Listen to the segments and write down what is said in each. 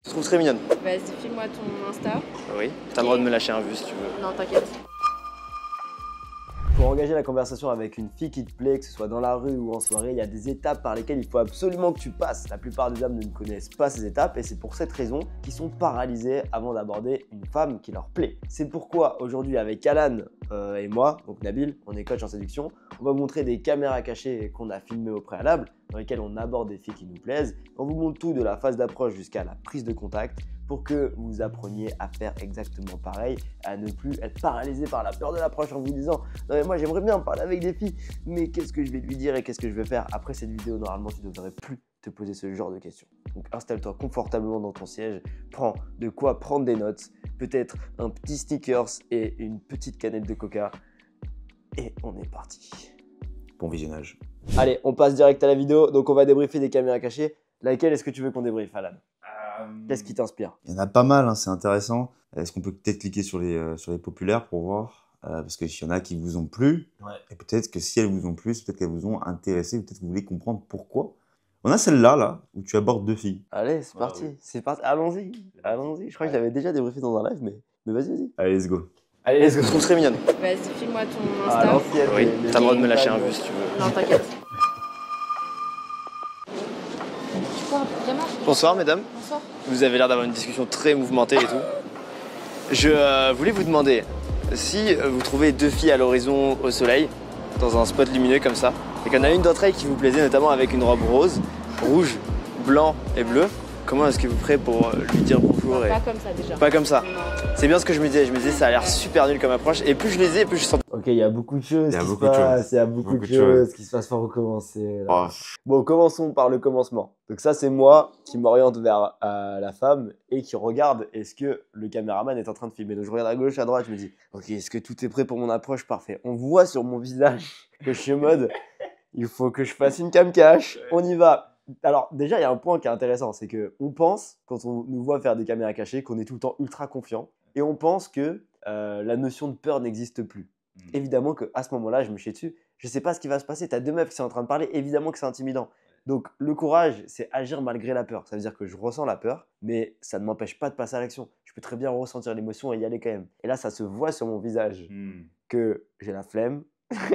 Je trouve très mignonne. Vas-y, file-moi ton Insta. Oui, t'as le droit de me lâcher un vu si tu veux. Non, t'inquiète. Pour engager la conversation avec une fille qui te plaît, que ce soit dans la rue ou en soirée, il y a des étapes par lesquelles il faut absolument que tu passes. La plupart des hommes ne connaissent pas ces étapes et c'est pour cette raison qu'ils sont paralysés avant d'aborder une femme qui leur plaît. C'est pourquoi aujourd'hui avec Alan et moi, donc Nabil, on est coach en séduction, on va vous montrer des caméras cachées qu'on a filmées au préalable, dans lesquelles on aborde des filles qui nous plaisent. On vous montre tout de la phase d'approche jusqu'à la prise de contact, pour que vous appreniez à faire exactement pareil, à ne plus être paralysé par la peur de l'approche en vous disant « Non mais moi j'aimerais bien parler avec des filles, mais qu'est-ce que je vais lui dire et qu'est-ce que je vais faire ?» Après cette vidéo, normalement tu ne devrais plus te poser ce genre de questions. Donc installe-toi confortablement dans ton siège, prends de quoi prendre des notes, peut-être un petit sneakers et une petite canette de coca, et on est parti. Bon visionnage. Allez, on passe direct à la vidéo, donc on va débriefer des caméras cachées. Laquelle est-ce que tu veux qu'on débriefe, Alan? Qu'est-ce qui t'inspire? Il y en a pas mal, hein, c'est intéressant. Est-ce qu'on peut peut-être cliquer sur les populaires pour voir parce qu'il y en a qui vous ont plu. Ouais. Et peut-être que si elles vous ont plu, c'est peut-être qu'elles vous ont intéressé, peut-être que vous voulez comprendre pourquoi. On a celle-là, là, où tu abordes deux filles. Allez, c'est parti. Oui. C'est parti. Allons-y. Allons-y. Je crois que je l'avais déjà débriefé dans un live, mais vas-y, vas-y. Allez, let's go. Allez, let's go. Je trouve très mignonne. Vas-y, file-moi ton Insta. Oui, t'as le droit de me lâcher un vu si tu veux. Non, t'inquiète. Bonsoir mesdames. Bonsoir. Vous avez l'air d'avoir une discussion très mouvementée et tout. Je voulais vous demander si vous trouvez deux filles à l'horizon au soleil, dans un spot lumineux comme ça, et qu'il y en a une d'entre elles qui vous plaisait notamment avec une robe rose, rouge, blanc et bleu, comment est-ce que vous ferez pour lui dire bonjour Pas comme ça déjà. Pas comme ça. Non. C'est bien ce que je me disais. Je me disais ça a l'air super nul comme approche. Et plus je les ai, plus je sens. Ok, il y a beaucoup de choses qui se passent. Il y a beaucoup de choses qui se passent pour recommencer. Oh. Bon, commençons par le commencement. Donc ça, c'est moi qui m'oriente vers la femme et qui regarde est-ce que le caméraman est en train de filmer. Donc je regarde à gauche, à droite, je me dis ok, est-ce que tout est prêt pour mon approche? Parfait. On voit sur mon visage que je suis en mode il faut que je fasse une cam cache. On y va. Alors déjà, il y a un point qui est intéressant, c'est qu'on pense, quand on nous voit faire des caméras cachées, qu'on est tout le temps ultra confiant et on pense que la notion de peur n'existe plus. Évidemment qu'à ce moment-là, je me chie dessus. Je ne sais pas ce qui va se passer. Tu as deux meufs qui sont en train de parler. Évidemment que c'est intimidant. Donc, le courage, c'est agir malgré la peur. Ça veut dire que je ressens la peur, mais ça ne m'empêche pas de passer à l'action. Je peux très bien ressentir l'émotion et y aller quand même. Et là, ça se voit sur mon visage que j'ai la flemme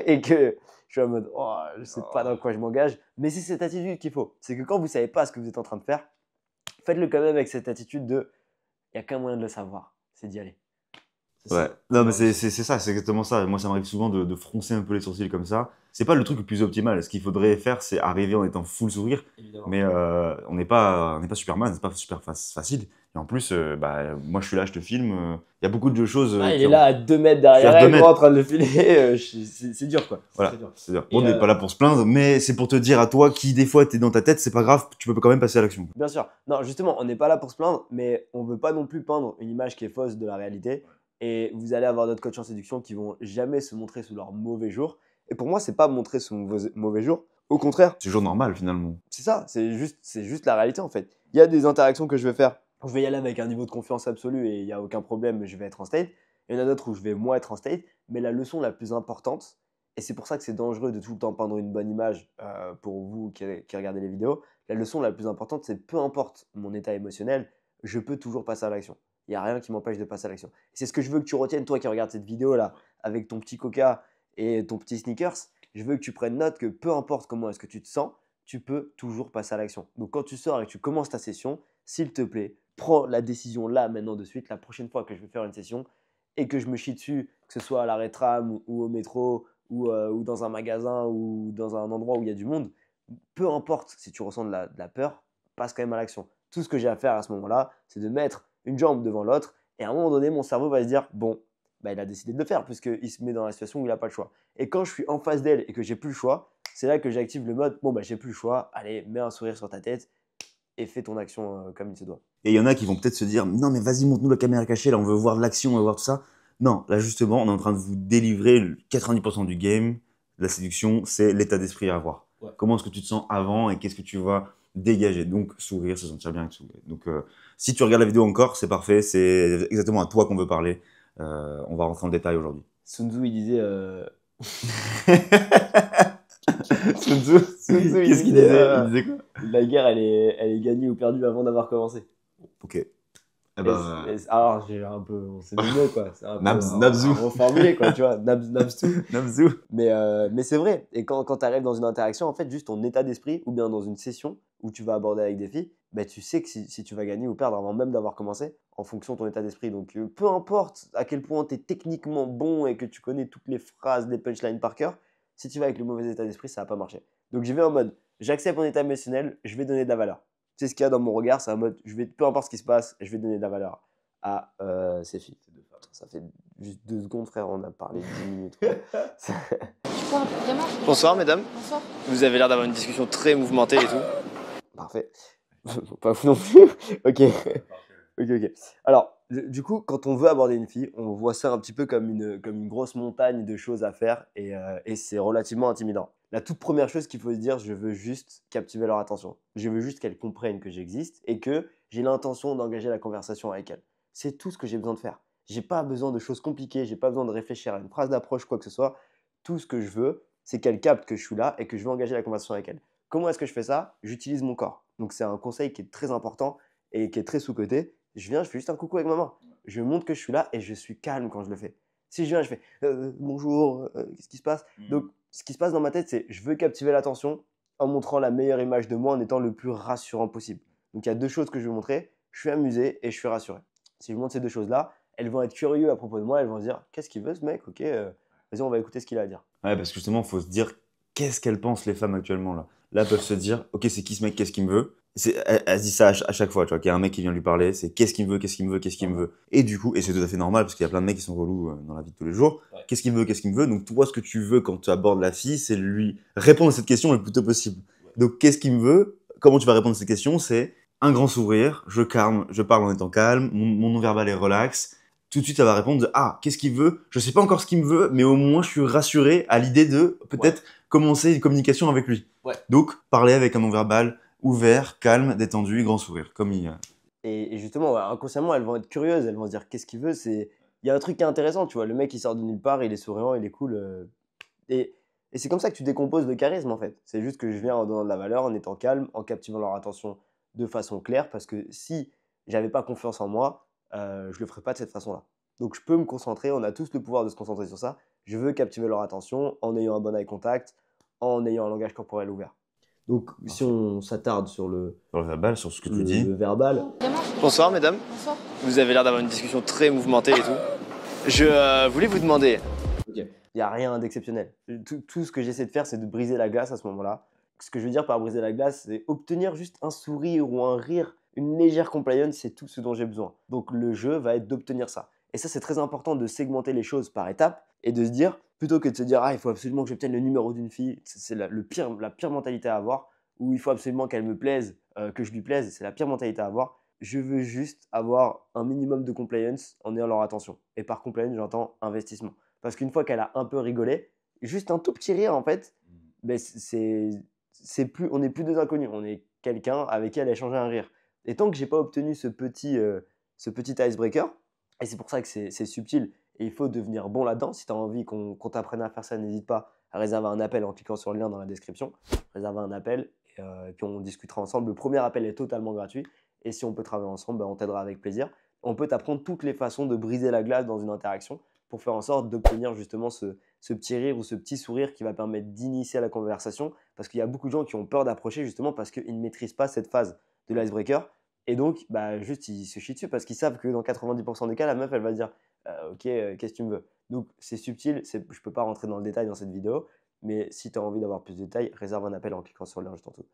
et que je suis en mode oh, je ne sais pas dans quoi je m'engage. Mais c'est cette attitude qu'il faut. C'est que quand vous ne savez pas ce que vous êtes en train de faire, faites-le quand même avec cette attitude de il n'y a qu'un moyen de le savoir, c'est d'y aller. Ouais, non mais c'est ça, c'est exactement ça. Moi ça m'arrive souvent de froncer un peu les sourcils comme ça. C'est pas le truc le plus optimal. Ce qu'il faudrait faire, c'est arriver en étant full sourire. Évidemment. Mais on n'est pas Superman, c'est pas super facile. Et en plus, moi je suis là, je te filme. Il y a beaucoup de choses. Il est là à 2 mètres derrière elle, moi en train de le filmer. C'est dur quoi. Voilà, c'est dur. On n'est pas là pour se plaindre, mais c'est pour te dire à toi qui des fois t'es dans ta tête, c'est pas grave, tu peux quand même passer à l'action. Bien sûr. Non, justement, on n'est pas là pour se plaindre, mais on veut pas non plus peindre une image qui est fausse de la réalité. Et vous allez avoir d'autres coachs en séduction qui vont jamais se montrer sous leur mauvais jour. Et pour moi, c'est pas montrer sous mauvais jour. Au contraire. C'est toujours normal finalement. C'est ça, c'est juste la réalité en fait. Il y a des interactions que je vais faire. Je vais y aller avec un niveau de confiance absolu et il n'y a aucun problème, je vais être en state. Il y en a d'autres où je vais moins être en state. Mais la leçon la plus importante, et c'est pour ça que c'est dangereux de tout le temps peindre une bonne image pour vous qui regardez les vidéos, la leçon la plus importante, c'est peu importe mon état émotionnel, je peux toujours passer à l'action. Il n'y a rien qui m'empêche de passer à l'action. C'est ce que je veux que tu retiennes, toi qui regardes cette vidéo-là, avec ton petit coca et ton petit sneakers. Je veux que tu prennes note que peu importe comment est-ce que tu te sens, tu peux toujours passer à l'action. Donc quand tu sors et que tu commences ta session, s'il te plaît, prends la décision là, maintenant, de suite, la prochaine fois que je vais faire une session et que je me chie dessus, que ce soit à l'arrêt tram ou au métro ou dans un magasin ou dans un endroit où il y a du monde, peu importe si tu ressens de la peur, passe quand même à l'action. Tout ce que j'ai à faire à ce moment-là, c'est de mettre une jambe devant l'autre et à un moment donné, mon cerveau va se dire bon, il a décidé de le faire puisqu'il se met dans la situation où il n'a pas le choix. Et quand je suis en face d'elle et que j'ai plus le choix, c'est là que j'active le mode bon, j'ai plus le choix, allez, mets un sourire sur ta tête et fais ton action comme il se doit. Et il y en a qui vont peut-être se dire non, mais vas-y, montre-nous la caméra cachée, là, on veut voir de l'action, on veut voir tout ça. Non, là, justement, on est en train de vous délivrer 90% du game. La séduction, c'est l'état d'esprit à avoir. Ouais. Comment est-ce que tu te sens avant et qu'est-ce que tu vas dégager. Donc, sourire, se sentir bien avec sourire. Donc, si tu regardes la vidéo encore, c'est parfait. C'est exactement à toi qu'on veut parler. On va rentrer en détail aujourd'hui. Sun Tzu, il disait... Sun Tzu, qu'est-ce qu'il disait? Il disait quoi? La guerre, elle est gagnée ou perdue avant d'avoir commencé. Ok. Eh ben, Alors, j'ai un peu. C'est le mot, quoi. C'est un peu Nabzou. reformulé, quoi, tu vois. Nabzou. Nabzou. Mais c'est vrai. Et quand tu arrives dans une interaction, en fait, juste ton état d'esprit, ou bien dans une session où tu vas aborder avec des filles, bah, tu sais que si tu vas gagner ou perdre avant même d'avoir commencé, en fonction de ton état d'esprit. Donc, peu importe à quel point tu es techniquement bon et que tu connais toutes les phrases, les punchlines par cœur, si tu vas avec le mauvais état d'esprit, ça va pas marcher. Donc, j'y vais en mode, j'accepte mon état émotionnel, je vais donner de la valeur. C'est ce qu'il y a dans mon regard, c'est en mode, peu importe ce qui se passe, je vais donner de la valeur à ces filles. Ça fait juste 2 secondes, frère, on a parlé 10 minutes. Bonsoir, mesdames. Bonsoir. Vous avez l'air d'avoir une discussion très mouvementée et tout. Parfait. Pas fou non plus. Ok. Ok. Alors, du coup, quand on veut aborder une fille, on voit ça un petit peu comme une grosse montagne de choses à faire et c'est relativement intimidant. La toute première chose qu'il faut se dire, je veux juste captiver leur attention. Je veux juste qu'elles comprennent que j'existe et que j'ai l'intention d'engager la conversation avec elles. C'est tout ce que j'ai besoin de faire. J'ai pas besoin de choses compliquées, j'ai pas besoin de réfléchir à une phrase d'approche, quoi que ce soit. Tout ce que je veux, c'est qu'elles captent que je suis là et que je veux engager la conversation avec elles. Comment est-ce que je fais ça? J'utilise mon corps. Donc c'est un conseil qui est très important et qui est très sous-coté. Je viens, je fais juste un coucou avec ma main. Je montre que je suis là et je suis calme quand je le fais. Si je viens, je fais bonjour, qu'est-ce qui se passe? Donc ce qui se passe dans ma tête, c'est je veux captiver l'attention en montrant la meilleure image de moi en étant le plus rassurant possible. Donc il y a 2 choses que je veux montrer. Je suis amusé et je suis rassuré. Si je montre ces 2 choses-là, elles vont être curieuses à propos de moi. Elles vont se dire qu'est-ce qu'il veut ce mec? Ok, vas-y, on va écouter ce qu'il a à dire. Ouais, parce que justement, il faut se dire qu'est-ce qu'elles pensent les femmes actuellement là. Là, elles peuvent se dire, ok, c'est qui ce mec, qu'est-ce qu'il me veut? Elle se dit ça à chaque fois, tu vois, qu'il y a un mec qui vient lui parler, c'est qu'est-ce qu'il me veut, qu'est-ce qu'il me veut, qu'est-ce qu'il me veut. Et du coup, et c'est tout à fait normal parce qu'il y a plein de mecs qui sont relous dans la vie de tous les jours. Ouais. Qu'est-ce qu'il me veut, qu'est-ce qu'il me veut. Donc toi, ce que tu veux quand tu abordes la fille, c'est lui répondre à cette question le plus tôt possible. Donc qu'est-ce qu'il me veut? Comment tu vas répondre à cette question? C'est un grand sourire, je parle en étant calme, mon non-verbal est relax. Tout de suite, ça va répondre de ah, qu'est-ce qu'il veut? Je sais pas encore ce qu'il me veut, mais au moins je suis rassuré à l'idée de peut-être commencer une communication avec lui. Ouais. Donc, parler avec un non-verbal ouvert, calme, détendu, grand sourire, comme il. Et justement, ouais, inconsciemment, elles vont être curieuses. Elles vont se dire qu'est-ce qu'il veut. Il y a un truc qui est intéressant, tu vois. Le mec, il sort de nulle part, il est souriant, il est cool. Et c'est comme ça que tu décomposes le charisme, en fait. C'est juste que je viens en donnant de la valeur, en étant calme, en captivant leur attention de façon claire. Parce que si j'avais pas confiance en moi, je le ferais pas de cette façon-là. Donc je peux me concentrer. On a tous le pouvoir de se concentrer sur ça. Je veux captiver leur attention en ayant un bon eye contact, en ayant un langage corporel ouvert. Donc si on s'attarde sur le verbal, sur ce que tu dis. le verbal. Bonsoir, mesdames. Bonsoir. Vous avez l'air d'avoir une discussion très mouvementée et tout. Je voulais vous demander. Il n'y a rien d'exceptionnel. Tout ce que j'essaie de faire, c'est de briser la glace à ce moment-là. Ce que je veux dire par briser la glace, c'est obtenir juste un sourire ou un rire, une légère compliance, c'est tout ce dont j'ai besoin. Donc le jeu va être d'obtenir ça. Et ça, c'est très important de segmenter les choses par étapes et de se dire, plutôt que de se dire, ah, il faut absolument que j'obtienne le numéro d'une fille, c'est la pire mentalité à avoir, ou il faut absolument qu'elle me plaise, que je lui plaise, c'est la pire mentalité à avoir. Je veux juste avoir un minimum de compliance en ayant leur attention. Et par compliance, j'entends investissement. Parce qu'une fois qu'elle a un peu rigolé, juste un tout petit rire, en fait, ben on n'est plus 2 inconnus. On est quelqu'un avec qui elle a échangé un rire. Et tant que j'ai pas obtenu ce petit icebreaker, et c'est pour ça que c'est subtil, et il faut devenir bon là-dedans. Si tu as envie qu'on t'apprenne à faire ça, n'hésite pas à réserver un appel en cliquant sur le lien dans la description. Réserver un appel, et puis on discutera ensemble. Le premier appel est totalement gratuit. Et si on peut travailler ensemble, ben on t'aidera avec plaisir. On peut t'apprendre toutes les façons de briser la glace dans une interaction pour faire en sorte d'obtenir justement ce petit rire ou ce petit sourire qui va permettre d'initier la conversation. Parce qu'il y a beaucoup de gens qui ont peur d'approcher justement parce qu'ils ne maîtrisent pas cette phase de l'icebreaker. Et donc, juste, ils se chient dessus parce qu'ils savent que dans 90% des cas, la meuf, elle va dire ok, qu'est-ce que tu me veux? Donc, c'est subtil. Je ne peux pas rentrer dans le détail dans cette vidéo. Mais si tu as envie d'avoir plus de détails, réserve un appel en cliquant sur le lien juste en dessous.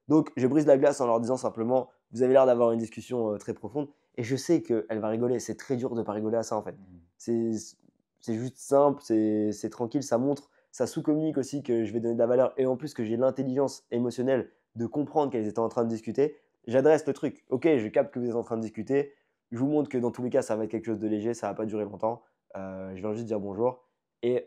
Donc, je brise la glace en leur disant simplement vous avez l'air d'avoir une discussion très profonde. Et je sais qu'elle va rigoler. C'est très dur de ne pas rigoler à ça, en fait. C'est juste simple, c'est tranquille. Ça montre, ça sous-communique aussi que je vais donner de la valeur. Et en plus, que j'ai l'intelligence émotionnelle de comprendre qu'elles étaient en train de discuter. J'adresse le truc. Ok, je capte que vous êtes en train de discuter. Je vous montre que dans tous les cas, ça va être quelque chose de léger. Ça ne va pas durer longtemps. Je viens juste dire bonjour. Et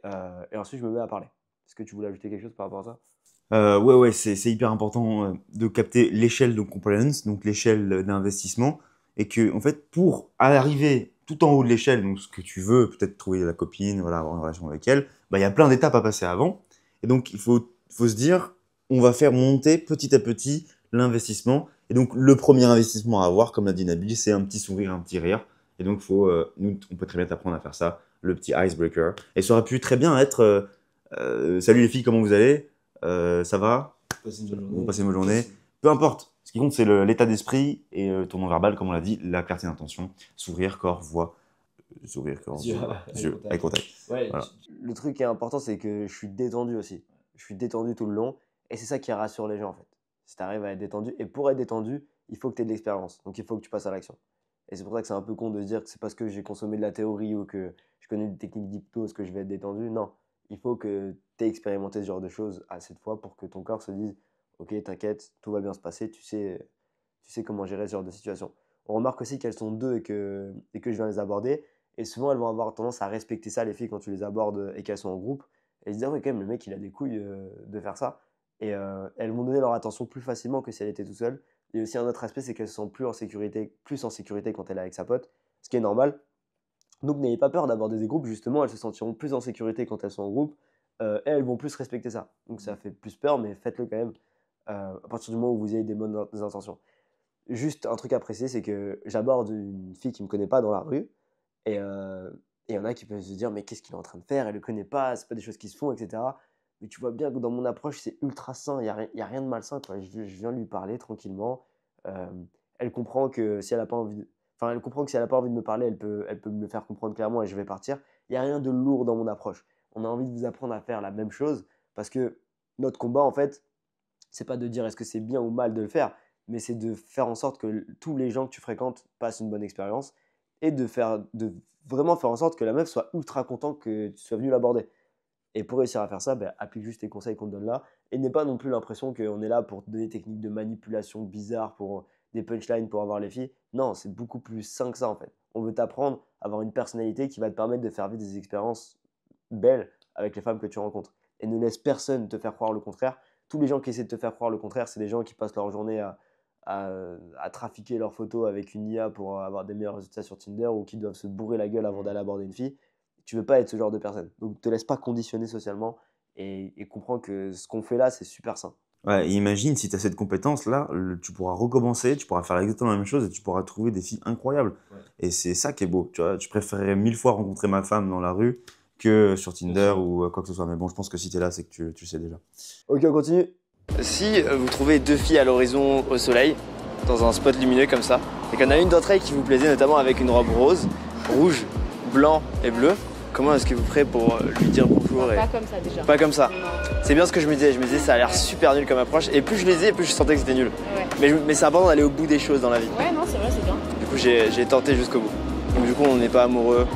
ensuite, je me mets à parler. Est-ce que tu voulais ajouter quelque chose par rapport à ça? Ouais, c'est hyper important de capter l'échelle de compliance, donc l'échelle d'investissement, et que en fait, pour arriver tout en haut de l'échelle, donc ce que tu veux, peut-être trouver la copine, voilà, avoir une relation avec elle, il y a plein d'étapes à passer avant, et donc il faut se dire, on va faire monter petit à petit l'investissement, Et donc, le premier investissement à avoir, comme l'a dit Nabil, c'est un petit sourire, un petit rire. Et donc, nous, on peut très bien t'apprendre à faire ça, le petit icebreaker. Et ça aurait pu très bien être salut les filles, comment vous allez? Ça va? Vous passez une bonne journée. Peu importe. Ce qui compte, c'est l'état d'esprit et ton non-verbal, comme on l'a dit, la clarté d'intention. Sourire, corps, voix. Sourire, corps, yeux, eye contact. Ouais, Voilà. le truc qui est important, c'est que je suis détendu aussi. Je suis détendu tout le long. Et c'est ça qui rassure les gens, en fait. Si tu arrives à être détendu. Et pour être détendu, il faut que tu aies de l'expérience. Donc, il faut que tu passes à l'action. Et c'est pour ça que c'est un peu con de se dire que c'est parce que j'ai consommé de la théorie ou que je connais des techniques d'hypnose que je vais être détendu. Non. Il faut que tu aies expérimenté ce genre de choses assez de fois pour que ton corps se dise ok, t'inquiète, tout va bien se passer. Tu sais comment gérer ce genre de situation. On remarque aussi qu'elles sont deux et que je viens les aborder. Et souvent, elles vont avoir tendance à respecter ça, les filles, quand tu les abordes et qu'elles sont en groupe. Et se dire, oui, quand même, le mec, il a des couilles de faire ça. Et elles vont donner leur attention plus facilement que si elle était tout seule. Et aussi, un autre aspect, c'est qu'elles sont plus en sécurité quand elle est avec sa pote, ce qui est normal. Donc, n'ayez pas peur d'aborder des groupes. Justement, elles se sentiront plus en sécurité quand elles sont en groupe. Et elles vont plus respecter ça. Donc, ça fait plus peur, mais faites-le quand même à partir du moment où vous avez des bonnes intentions. Juste un truc à préciser, c'est que j'aborde une fille qui ne me connaît pas dans la rue. Et il y en a qui peuvent se dire, mais qu'est-ce qu'il est en train de faire? Elle ne le connaît pas, c'est pas des choses qui se font, etc. Mais tu vois bien que dans mon approche, c'est ultra sain, il y a rien de malsain, quoi. Je viens lui parler tranquillement. Euh, elle comprend que si elle n'a pas envie enfin, elle comprend que si elle n'a pas envie de me parler, elle peut me le faire comprendre clairement et je vais partir. Il n'y a rien de lourd dans mon approche. On a envie de vous apprendre à faire la même chose parce que notre combat, en fait, c'est pas de dire est-ce que c'est bien ou mal de le faire, mais c'est de faire en sorte que tous les gens que tu fréquentes passent une bonne expérience et de vraiment faire en sorte que la meuf soit ultra contente que tu sois venu l'aborder. Et pour réussir à faire ça, applique juste les conseils qu'on te donne là et n'aie pas non plus l'impression qu'on est là pour te donner des techniques de manipulation bizarres, pour des punchlines pour avoir les filles. Non, c'est beaucoup plus sain que ça en fait. On veut t'apprendre à avoir une personnalité qui va te permettre de faire vivre des expériences belles avec les femmes que tu rencontres. Et ne laisse personne te faire croire le contraire. Tous les gens qui essaient de te faire croire le contraire, c'est des gens qui passent leur journée à trafiquer leurs photos avec une IA pour avoir des meilleurs résultats sur Tinder ou qui doivent se bourrer la gueule avant d'aller aborder une fille. Tu veux pas être ce genre de personne. Donc, ne te laisse pas conditionner socialement et comprends que ce qu'on fait là, c'est super sain. Ouais, et imagine si tu as cette compétence-là, tu pourras recommencer, tu pourras faire exactement la même chose et tu pourras trouver des filles incroyables. Ouais. Et c'est ça qui est beau. Tu vois, je préférerais 1000 fois rencontrer ma femme dans la rue que sur Tinder ou quoi que ce soit. Mais bon, je pense que si tu es là, c'est que tu sais déjà. Ok, on continue. Si vous trouvez deux filles à l'horizon au soleil, dans un spot lumineux comme ça, et qu'il y en a une d'entre elles qui vous plaisait, notamment avec une robe rose, rouge, blanc et bleu, comment est-ce que vous ferez pour lui dire bonjour Pas comme ça déjà. Pas comme ça. Non. C'est bien ce que je me disais. Je me disais, ça a l'air super nul comme approche. Et plus je les disais, plus je sentais que c'était nul. Ouais. Mais c'est important d'aller au bout des choses dans la vie. Ouais, non, c'est vrai, c'est bien. Du coup, j'ai tenté jusqu'au bout. Donc, du coup, on n'est pas amoureux.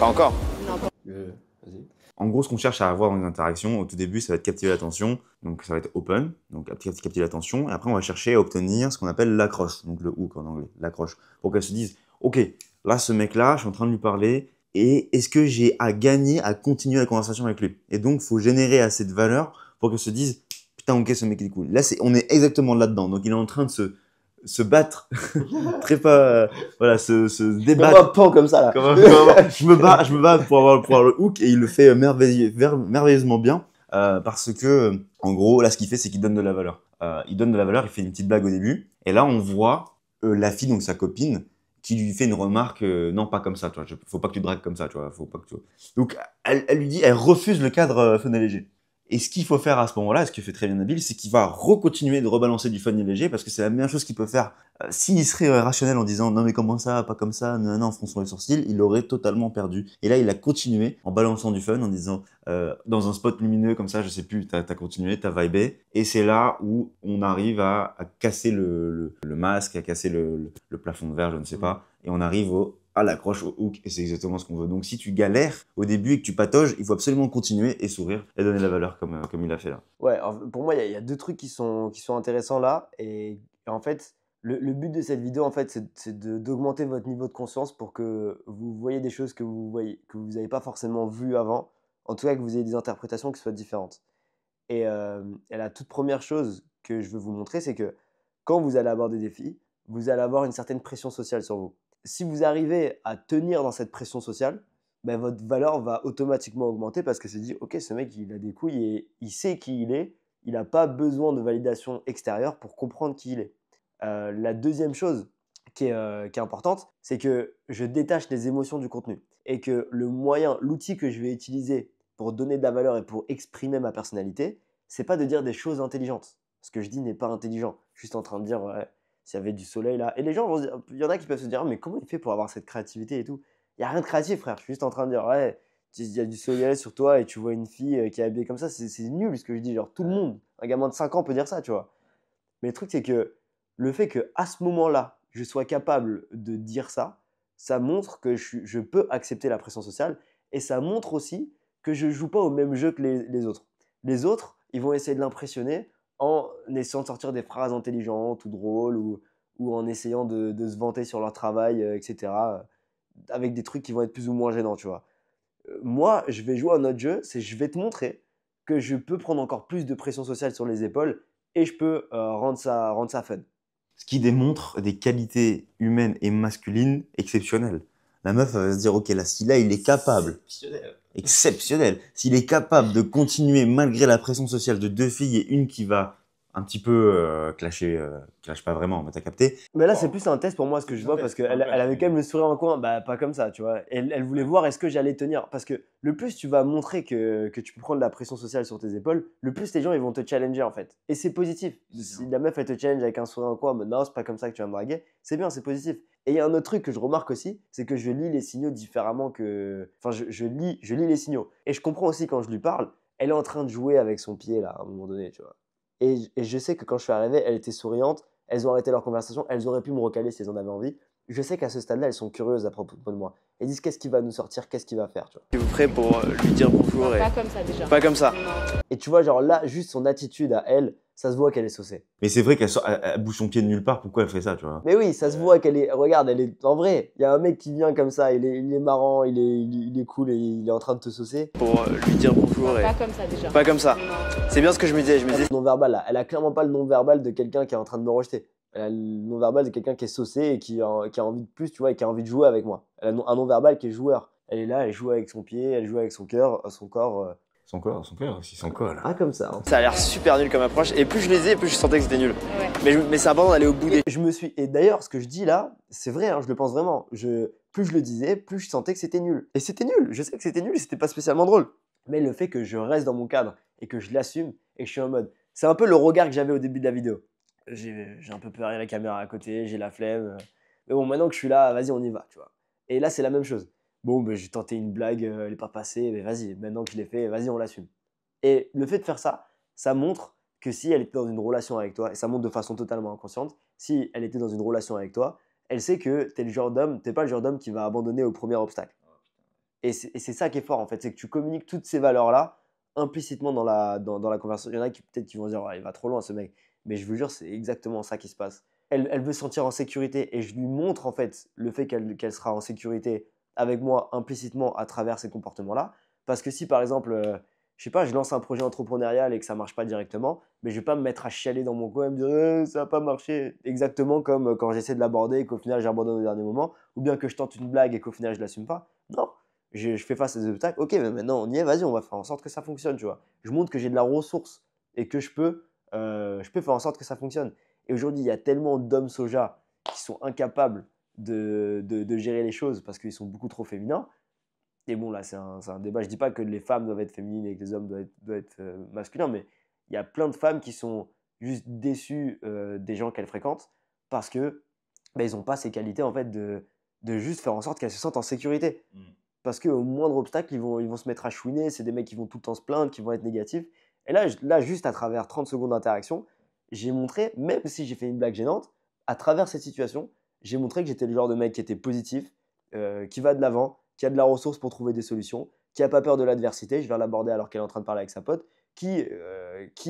Pas encore. Non, pas. Vas-y. En gros, ce qu'on cherche à avoir dans une interaction, au tout début, ça va être captiver l'attention. Donc, ça va être open, donc captiver l'attention. Et après, on va chercher à obtenir ce qu'on appelle l'accroche, donc le hook en anglais, l'accroche. Pour qu'elle se dise, ok, là, ce mec-là, je suis en train de lui parler. Et est-ce que j'ai à gagner à continuer la conversation avec lui? Et donc, il faut générer assez de valeur pour qu'elle se dise, putain, ok, ce mec il est cool. Là, on est exactement là-dedans. Donc, il est en train de se battre, voilà, se débattre. Comme un pan comme ça là. Je me bats pour avoir le hook et il le fait merveilleusement bien parce que, en gros, là, ce qu'il fait, c'est qu'il donne de la valeur. Il donne de la valeur, il fait une petite blague au début et là, on voit la fille, donc sa copine, qui lui fait une remarque, non, pas comme ça, tu vois, faut pas que tu dragues comme ça, tu vois, faut pas que tu... Donc, elle lui dit, elle refuse le cadre fun et léger. Et ce qu'il faut faire à ce moment-là, ce que fait très bien Nabil, c'est qu'il va recontinuer de rebalancer du fun et léger parce que c'est la meilleure chose qu'il peut faire. S'il serait rationnel en disant non mais comment ça, pas comme ça, non, en fronçant les sourcils, il aurait totalement perdu. Et là, il a continué en balançant du fun, en disant dans un spot lumineux comme ça, je sais plus, t'as continué, t'as vibé. Et c'est là où on arrive à casser le masque, à casser le plafond de verre, je ne sais pas, et on arrive à l'accroche, au hook, et c'est exactement ce qu'on veut. Donc si tu galères au début et que tu patauges, il faut absolument continuer et sourire et donner la valeur comme il a fait là. Ouais, pour moi, il y a deux trucs qui sont intéressants là. Et en fait, le but de cette vidéo, en fait, c'est d'augmenter votre niveau de conscience pour que vous voyez des choses que vous n'avez pas forcément vues avant. En tout cas, que vous ayez des interprétations qui soient différentes. Et la toute première chose que je veux vous montrer, c'est que quand vous allez aborder des filles, vous allez avoir une certaine pression sociale sur vous. Si vous arrivez à tenir dans cette pression sociale, votre valeur va automatiquement augmenter parce que c'est dit, ok, ce mec, il a des couilles et il sait qui il est. Il n'a pas besoin de validation extérieure pour comprendre qui il est. La deuxième chose qui est importante, c'est que je détache les émotions du contenu et que l'outil que je vais utiliser pour donner de la valeur et pour exprimer ma personnalité, c'est pas de dire des choses intelligentes. Ce que je dis n'est pas intelligent. Juste en train de dire, ouais, s'il y avait du soleil là. Et les gens vont se dire, il y en a qui peuvent se dire, mais comment il fait pour avoir cette créativité et tout? Il n'y a rien de créatif, frère. Je suis juste en train de dire, ouais, il y a du soleil sur toi et tu vois une fille qui est habillée comme ça. C'est nul ce que je dis. Genre, tout le monde, un gamin de 5 ans peut dire ça, tu vois. Mais le truc, c'est que le fait qu'à ce moment-là, je sois capable de dire ça, ça montre que je peux accepter la pression sociale et ça montre aussi que je ne joue pas au même jeu que les autres. Les autres, ils vont essayer de l'impressionner en essayant de sortir des phrases intelligentes ou drôles ou en essayant de se vanter sur leur travail, etc. Avec des trucs qui vont être plus ou moins gênants, tu vois. Moi, je vais jouer à un autre jeu, c'est je vais te montrer que je peux prendre encore plus de pression sociale sur les épaules et je peux rendre ça fun. Ce qui démontre des qualités humaines et masculines exceptionnelles. La meuf, elle va se dire, ok, là, si là, il est capable. Exceptionnel. S'il est capable de continuer malgré la pression sociale de 2 filles et une qui va un petit peu clasher, clash pas vraiment, mais t'as capté. Mais là, c'est plus un test pour moi, ce que je vois, parce qu'elle avait quand même le sourire en coin, bah pas comme ça, tu vois. Elle voulait voir est-ce que j'allais tenir. Parce que le plus tu vas montrer que tu peux prendre la pression sociale sur tes épaules, le plus les gens ils vont te challenger en fait. Et c'est positif. Si la meuf elle te challenge avec un sourire en coin, bah, non, c'est pas comme ça que tu vas me draguer, c'est bien, c'est positif. Et il y a un autre truc que je remarque aussi, c'est que je lis les signaux différemment que. Enfin, je lis les signaux. Et je comprends aussi quand je lui parle, elle est en train de jouer avec son pied là, à un moment donné, tu vois. Et je sais que quand je suis arrivé, elle était souriante, elles ont arrêté leur conversation, elles auraient pu me recaler si elles en avaient envie. Je sais qu'à ce stade-là, elles sont curieuses à propos de moi. Elles disent qu'est-ce qu'il va nous sortir, qu'est-ce qu'il va faire, tu vois. Êtes-vous prêt pour lui dire bonjour Non, et... pas comme ça déjà. Pas comme ça. Non. Et tu vois, genre là, juste son attitude à elle, ça se voit qu'elle est saucée. Mais c'est vrai elle bouge son pied de nulle part, pourquoi elle fait ça, tu vois? Mais oui, ça se voit qu'elle est. Regarde, elle est. En vrai, il y a un mec qui vient comme ça, il est marrant, il est cool et il est en train de te saucer. Pour lui dire bonjour Non, et... pas comme ça déjà. Pas comme ça. Non. C'est bien ce que je me disais. Je me disais, Non-verbal là, elle a clairement pas le non-verbal de quelqu'un qui est en train de me rejeter. Elle a le non-verbal de quelqu'un qui est saucé et qui a envie de plus, tu vois, et qui a envie de jouer avec moi. Elle a un non-verbal qui est joueur. Elle est là, elle joue avec son pied, elle joue avec son cœur, son corps. Son corps aussi, son corps, là. Ah, comme ça. Hein. ça a l'air super nul comme approche. Et plus je les ai, plus je sentais que c'était nul. Ouais. Mais c'est important d'aller au bout des... Et d'ailleurs, ce que je dis là, c'est vrai, hein, je le pense vraiment. Plus je le disais, plus je sentais que c'était nul. Et c'était nul, je sais que c'était nul, c'était pas spécialement drôle. Mais le fait que je reste dans mon cadre et que je l'assume et que je suis en mode. C'est un peu le regard que j'avais au début de la vidéo. J'ai un peu peur, il y a la caméra à côté, j'ai la flemme. Mais bon, maintenant que je suis là, vas-y, on y va, tu vois. Et là, c'est la même chose. Bon, ben, j'ai tenté une blague, elle n'est pas passée, mais vas-y, maintenant que je l'ai fait, vas-y, on l'assume. Et le fait de faire ça, ça montre que si elle était dans une relation avec toi, et ça montre de façon totalement inconsciente, si elle était dans une relation avec toi, elle sait que t'es le genre d'homme, t'es pas le genre d'homme qui va abandonner au premier obstacle. Et c'est ça qui est fort en fait, c'est que tu communiques toutes ces valeurs-là implicitement dans la conversation. Il y en a qui peut-être qui vont se dire, ouais, il va trop loin ce mec. Mais je vous jure, c'est exactement ça qui se passe. Elle veut se sentir en sécurité et je lui montre en fait le fait qu'elle sera en sécurité avec moi implicitement à travers ces comportements-là. Parce que si par exemple, je sais pas, je lance un projet entrepreneurial et que ça marche pas directement, mais je vais pas me mettre à chialer dans mon coin et me dire ça a pas marché. Exactement comme quand j'essaie de l'aborder et qu'au final j'abandonne au dernier moment, ou bien que je tente une blague et qu'au final je l'assume pas. Non, je fais face à des obstacles. Ok, mais maintenant on y est, vas-y, on va faire en sorte que ça fonctionne, tu vois. Je montre que j'ai de la ressource et que je peux faire en sorte que ça fonctionne. Et aujourd'hui, il y a tellement d'hommes soja qui sont incapables de gérer les choses parce qu'ils sont beaucoup trop féminins. Et bon, là, c'est un débat. Je dis pas que les femmes doivent être féminines et que les hommes doivent être masculins, mais il y a plein de femmes qui sont juste déçues des gens qu'elles fréquentent parce que ils n'ont pas ces qualités en fait de juste faire en sorte qu'elles se sentent en sécurité. Parce qu'au moindre obstacle, ils vont se mettre à chouiner. C'est des mecs qui vont tout le temps se plaindre, qui vont être négatifs. Et là, juste à travers 30 secondes d'interaction, j'ai montré, même si j'ai fait une blague gênante, à travers cette situation, j'ai montré que j'étais le genre de mec qui était positif, qui va de l'avant, qui a de la ressource pour trouver des solutions, qui n'a pas peur de l'adversité. Je vais l'aborder alors qu'elle est en train de parler avec sa pote, qui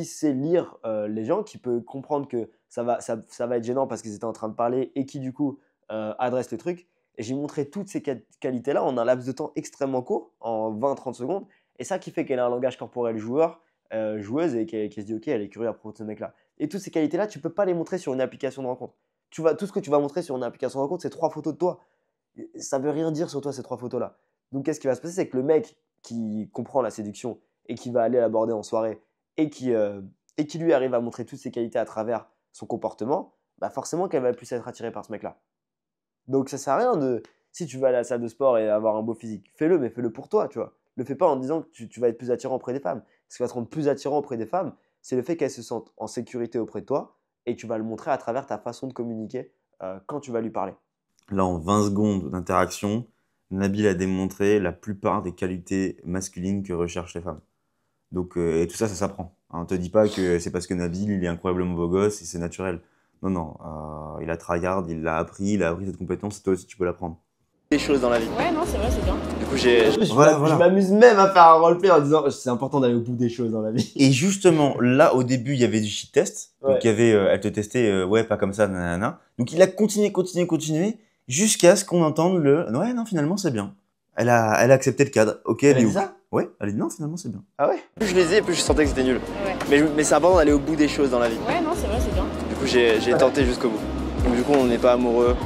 sait lire les gens, qui peut comprendre que ça va être gênant parce qu'ils étaient en train de parler et qui du coup adresse le truc. Et j'ai montré toutes ces qualités-là en un laps de temps extrêmement court, en 20-30 secondes. Et ça qui fait qu'elle a un langage corporel joueuse et qui se dit ok, elle est curieuse à propos de ce mec-là. Et toutes ces qualités-là, tu peux pas les montrer sur une application de rencontre. Tout ce que tu vas montrer sur une application de rencontre, c'est 3 photos de toi. Ça veut rien dire sur toi ces 3 photos-là. Donc qu'est-ce qui va se passer, c'est que le mec qui comprend la séduction et qui va aller l'aborder en soirée et qui lui arrive à montrer toutes ses qualités à travers son comportement, bah forcément qu'elle va plus être attirée par ce mec-là. Donc ça sert à rien de, si tu vas à la salle de sport et avoir un beau physique, fais-le, mais fais-le pour toi, tu vois. Le fais pas en disant que tu vas être plus attirant auprès des femmes. Ce qui va te rendre plus attirant auprès des femmes, c'est le fait qu'elles se sentent en sécurité auprès de toi et tu vas le montrer à travers ta façon de communiquer quand tu vas lui parler. Là, en 20 secondes d'interaction, Nabil a démontré la plupart des qualités masculines que recherchent les femmes. Donc, et tout ça, ça s'apprend. On ne te dit pas que c'est parce que Nabil, il est incroyablement beau gosse et c'est naturel. Non, non, il a tryhard, il a appris cette compétence, et toi aussi tu peux l'apprendre. Des choses dans la vie. Ouais, non, c'est vrai, c'est bien. Du coup, Je m'amuse même à faire un roleplay en disant c'est important d'aller au bout des choses dans la vie. Et justement, là, au début, il y avait du shit test. Ouais. Donc, il y avait, elle te testait, ouais, pas comme ça, nanana. Donc, il a continué, jusqu'à ce qu'on entende ouais, non, finalement, c'est bien. Elle a accepté le cadre. Ok, Elle a est dit où ça? Ouais, elle a dit non, finalement, c'est bien. Ah ouais? plus je les ai, plus je sentais que c'était nul. Ouais. Mais c'est important d'aller au bout des choses dans la vie. Ouais, non, c'est vrai, c'est bien. Du coup, j'ai tenté jusqu'au bout. Donc, du coup, on n'est pas amoureux.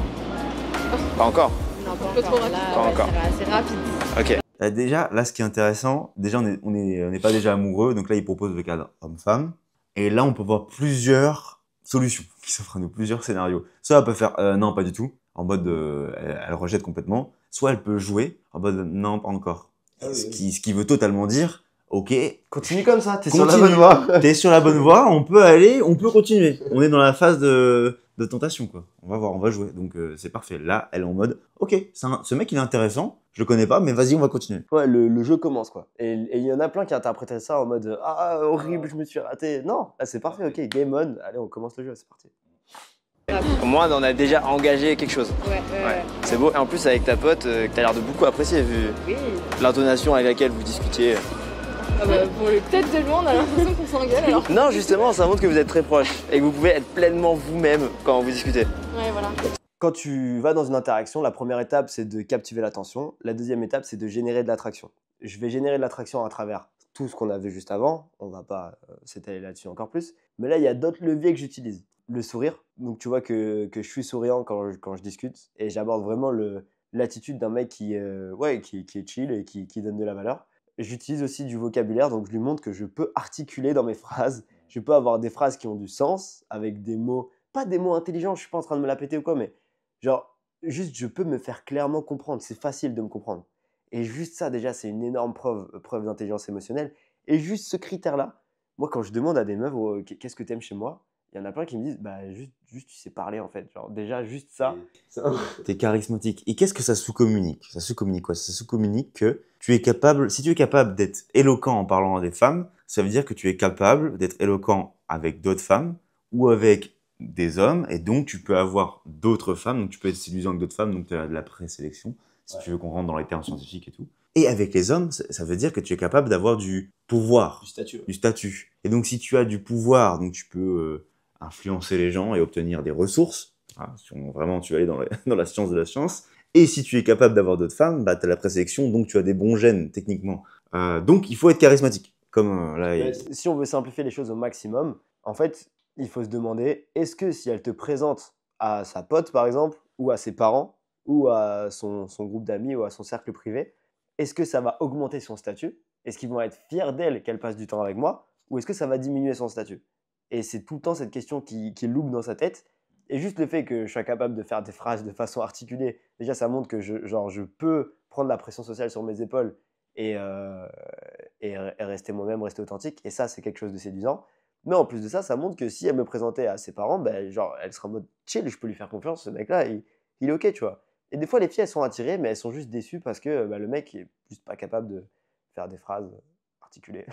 Pas encore. Non, pas peu trop encore. rapide. Là, Pas ouais, encore. c'est rapide. Ok. Déjà, là, ce qui est intéressant, déjà, on n'est pas déjà amoureux. Donc là, il propose le cadre homme-femme. Et là, on peut voir plusieurs solutions qui s'offrent à nous, plusieurs scénarios. Soit elle peut faire non, pas du tout, en mode elle rejette complètement. Soit elle peut jouer en mode non, pas encore. Ce qui veut totalement dire, ok, Continue comme ça, t'es sur la Continue. bonne voie. t'es sur la bonne voie, on peut continuer. On est dans la phase de tentation, quoi. On va voir, on va jouer. Donc c'est parfait. Là, elle est en mode, ok, ce mec il est intéressant, je le connais pas, mais vas-y, on va continuer. Ouais, le jeu commence quoi. Et il y en a plein qui interprétaient ça en mode ah horrible, je me suis raté. Non, là c'est parfait, ok, game on, allez on commence le jeu, c'est parti. Au moins, on a déjà engagé quelque chose. Ouais. C'est beau. Et en plus, avec ta pote, que t'as l'air de beaucoup apprécier, vu Oui. l'intonation avec laquelle vous discutiez. Ah bah, pour le peut-être de loin, on a l'impression qu'on s'engueule alors. Non, justement, ça montre que vous êtes très proches et que vous pouvez être pleinement vous-même quand vous discutez. Ouais, voilà. Quand tu vas dans une interaction, la première étape c'est de captiver l'attention. La deuxième étape c'est de générer de l'attraction. Je vais générer de l'attraction à travers tout ce qu'on a vu juste avant. On va pas s'étaler là-dessus encore plus. Mais là, il y a d'autres leviers que j'utilise. Le sourire. Donc tu vois que je suis souriant quand je discute et j'aborde vraiment l'attitude d'un mec qui est chill et qui donne de la valeur. J'utilise aussi du vocabulaire, donc je lui montre que je peux articuler dans mes phrases. Je peux avoir des phrases qui ont du sens, avec des mots, pas des mots intelligents, je suis pas en train de me la péter ou quoi, mais genre, juste je peux me faire clairement comprendre, c'est facile de me comprendre. Et juste ça, déjà, c'est une énorme preuve d'intelligence émotionnelle. Et juste ce critère-là, moi, quand je demande à des meufs qu'est-ce que t'aimes chez moi, il y en a plein qui me disent, bah juste tu sais parler en fait. Genre, déjà, juste ça. T'es charismatique. Et qu'est-ce que ça sous-communique? Ça sous-communique quoi? Ça sous-communique que tu es capable, si tu es capable d'être éloquent en parlant à des femmes, ça veut dire que tu es capable d'être éloquent avec d'autres femmes ou avec des hommes, et donc tu peux avoir d'autres femmes, donc tu peux être séduisant avec d'autres femmes, donc tu as de la présélection, si tu veux qu'on rentre dans les termes scientifiques et tout. Et avec les hommes, ça veut dire que tu es capable d'avoir du pouvoir, Du statut. Et donc si tu as du pouvoir, donc tu peux influencer les gens et obtenir des ressources. Si vraiment tu vas aller dans la science de la science. Et si tu es capable d'avoir d'autres femmes, bah, tu as la présélection, donc tu as des bons gènes techniquement. Donc il faut être charismatique. Comme Si on veut simplifier les choses au maximum, en fait, il faut se demander, est-ce que si elle te présente à sa pote par exemple, ou à ses parents, ou à son groupe d'amis, ou à son cercle privé, est-ce que ça va augmenter son statut? Est-ce qu'ils vont être fiers d'elle qu'elle passe du temps avec moi? Ou est-ce que ça va diminuer son statut? Et c'est tout le temps cette question qui loupe dans sa tête. Et juste le fait que je sois capable de faire des phrases de façon articulée, déjà ça montre que je peux prendre la pression sociale sur mes épaules et rester moi-même, rester authentique. Et ça, c'est quelque chose de séduisant. Mais en plus de ça, ça montre que si elle me présentait à ses parents, ben, genre, elle sera en mode chill, je peux lui faire confiance, ce mec-là, il est ok, tu vois. Et des fois, les filles, elles sont attirées, mais elles sont juste déçues parce que le mec est juste pas capable de faire des phrases articulées.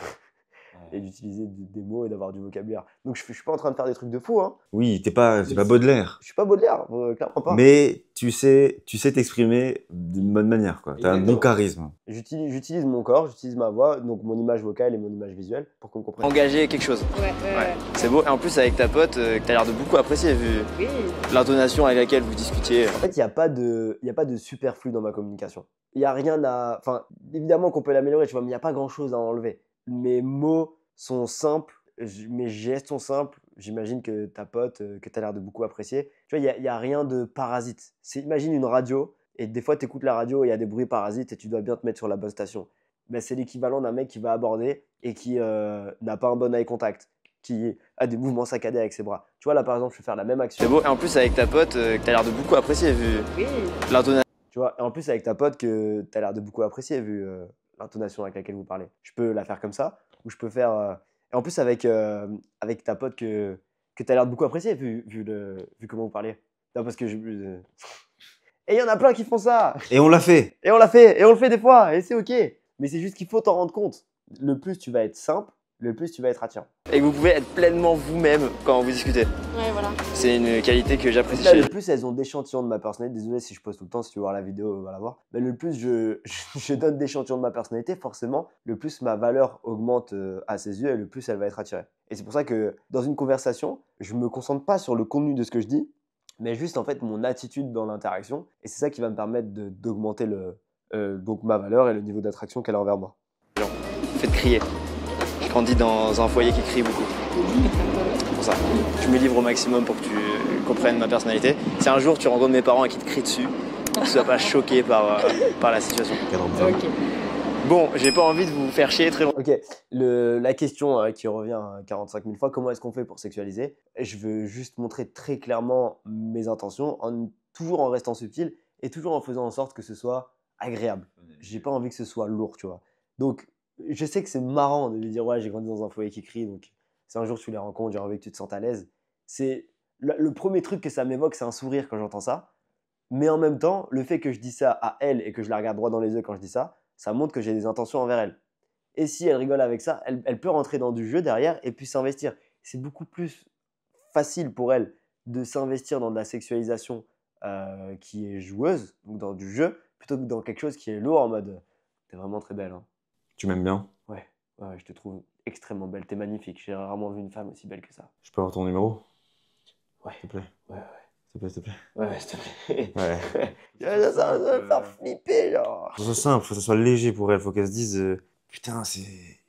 Et d'utiliser des mots et d'avoir du vocabulaire. Donc je suis pas en train de faire des trucs de fou, hein. Oui, t'es pas Baudelaire. Je suis pas Baudelaire, clairement pas. Mais tu sais t'exprimer d'une bonne manière, quoi. T'as un bon charisme. J'utilise mon corps, j'utilise ma voix, donc mon image vocale et mon image visuelle pour qu'on me comprenne. Engager quelque chose. Ouais. C'est beau. Et en plus, avec ta pote, que t'as l'air de beaucoup apprécier, vu Oui. l'intonation avec laquelle vous discutiez. En fait, il n'y a pas de superflu dans ma communication. Il n'y a rien à... Enfin, évidemment qu'on peut l'améliorer, tu vois, mais il n'y a pas grand-chose à enlever. Mes mots sont simples, mes gestes sont simples. J'imagine que ta pote, que tu as l'air de beaucoup apprécier, tu vois, il y a rien de parasite. Imagine une radio, et des fois, tu écoutes la radio et il y a des bruits parasites et tu dois bien te mettre sur la bonne station. Ben, c'est l'équivalent d'un mec qui va aborder et qui n'a pas un bon eye contact. qui a des mouvements saccadés avec ses bras. Tu vois, là, par exemple, je vais faire la même action. C'est beau. Et en plus, avec ta pote, que t'as l'air de beaucoup apprécier vu Oui. l'intonation. Tu vois, et en plus, avec ta pote que tu as l'air de beaucoup apprécier vu l'intonation avec laquelle vous parlez. Je peux la faire comme ça, ou je peux faire. Et en plus, avec ta pote que tu as l'air de beaucoup apprécier vu comment vous parlez. Non, parce que Et il y en a plein qui font ça. Et on l'a fait. Et on l'a fait, et on le fait des fois, et c'est ok. Mais c'est juste qu'il faut t'en rendre compte. Le plus tu vas être simple, le plus tu vas être attirant. Et que vous pouvez être pleinement vous-même quand vous discutez. Ouais, voilà. C'est une qualité que j'apprécie Là, chez le plus elles ont d'échantillons de ma personnalité. Désolé si je pose tout le temps, si tu veux voir la vidéo, va la voir. Mais le plus je donne d'échantillons de ma personnalité, forcément, le plus ma valeur augmente à ses yeux et le plus elle va être attirée. Et c'est pour ça que dans une conversation, je me concentre pas sur le contenu de ce que je dis, mais juste en fait mon attitude dans l'interaction. Et c'est ça qui va me permettre d'augmenter donc ma valeur et le niveau d'attraction qu'elle a envers moi. Faites crier. Je grandis dans un foyer qui crie beaucoup. C'est pour ça. Je me livre au maximum pour que tu comprennes ma personnalité. Si un jour tu rencontres mes parents et qu'ils te crient dessus, que tu sois pas choqué par la situation. Ok. Bon, j'ai pas envie de vous faire chier très longtemps. Ok, la question qui revient 45 000 fois, comment est-ce qu'on fait pour sexualiser? Je veux juste montrer très clairement mes intentions, toujours en restant subtil et toujours en faisant en sorte que ce soit agréable. J'ai pas envie que ce soit lourd, tu vois. Donc, je sais que c'est marrant de lui dire, ouais, j'ai grandi dans un foyer qui crie, donc si un jour tu les rencontres, j'ai envie que tu te sentes à l'aise. C'est le premier truc que ça m'évoque, c'est un sourire quand j'entends ça. Mais en même temps, le fait que je dis ça à elle et que je la regarde droit dans les yeux quand je dis ça, ça montre que j'ai des intentions envers elle. Et si elle rigole avec ça, elle peut rentrer dans du jeu derrière et puis s'investir. C'est beaucoup plus facile pour elle de s'investir dans de la sexualisation qui est joueuse, donc dans du jeu, plutôt que dans quelque chose qui est lourd en mode t'es vraiment très belle. Hein. Tu m'aimes bien? Ouais, je te trouve extrêmement belle, t'es magnifique. J'ai rarement vu une femme aussi belle que ça. Je peux avoir ton numéro? Ouais. S'il te plaît. Ouais. S'il te plaît. Ouais, s'il te plaît. Ouais. Ça va me faire flipper, genre. Faut que ce soit simple, faut que ce soit léger pour elle. Faut qu'elle se dise, putain,